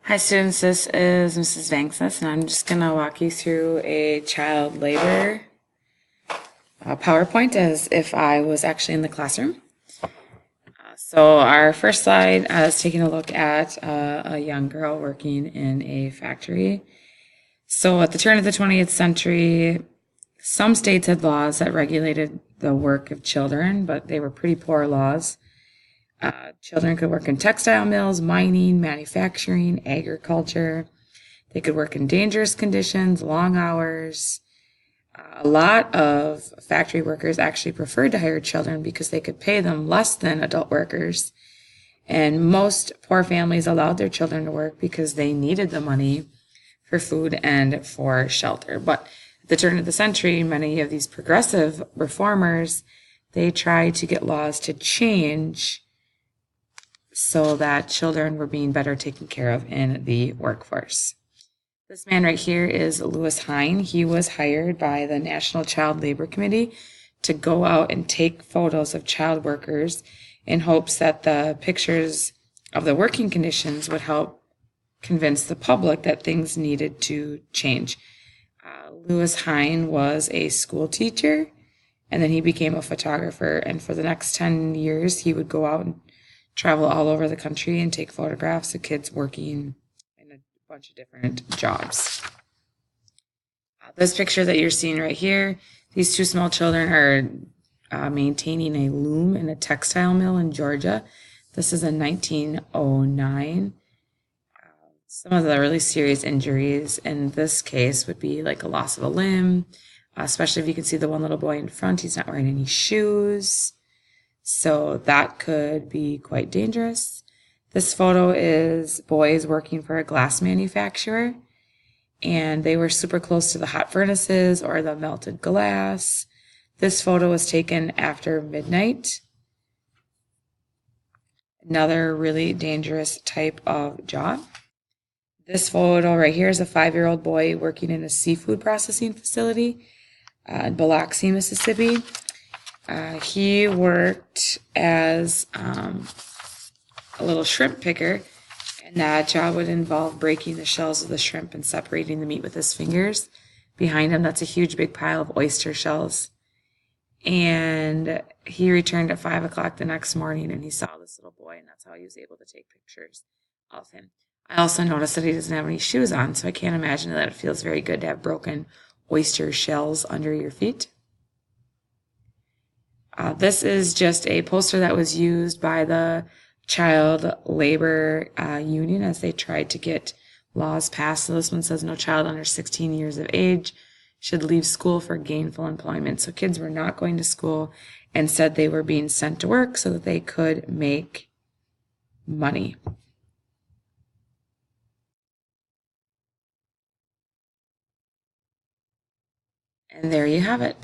Hi students, this is Mrs. Vanksess, and I'm just going to walk you through a child labor PowerPoint as if I was actually in the classroom. So our first slide is taking a look at a young girl working in a factory. So at the turn of the 20th century, some states had laws that regulated the work of children, but they were pretty poor laws. Children could work in textile mills, mining, manufacturing, agriculture. They could work in dangerous conditions, long hours. A lot of factory workers actually preferred to hire children because they could pay them less than adult workers. And most poor families allowed their children to work because they needed the money for food and for shelter. But at the turn of the century, many of these progressive reformers, they tried to get laws to change so that children were being better taken care of in the workforce. This man right here is Louis Hine. He was hired by the National Child Labor Committee to go out and take photos of child workers in hopes that the pictures of the working conditions would help convince the public that things needed to change. Louis Hine was a school teacher, and then he became a photographer. And for the next 10 years, he would go out and travel all over the country and take photographs of kids working in a bunch of different jobs. This picture that you're seeing right here, these two small children are maintaining a loom in a textile mill in Georgia. This is in 1909. Some of the really serious injuries in this case would be like a loss of a limb, especially if you can see the one little boy in front. He's not wearing any shoes. So that could be quite dangerous. This photo is boys working for a glass manufacturer, and they were super close to the hot furnaces or the melted glass. This photo was taken after midnight. Another really dangerous type of job. This photo right here is a 5-year-old boy working in a seafood processing facility in Biloxi, Mississippi. He worked as a little shrimp picker, and that job would involve breaking the shells of the shrimp and separating the meat with his fingers. Behind him, that's a huge big pile of oyster shells. And he returned at 5 o'clock the next morning, and he saw this little boy, and that's how he was able to take pictures of him. I also noticed that he doesn't have any shoes on, so I can't imagine that it feels very good to have broken oyster shells under your feet. This is just a poster that was used by the Child Labor Union as they tried to get laws passed. So this one says no child under 16 years of age should leave school for gainful employment. So kids were not going to school, and said they were being sent to work so that they could make money. And there you have it.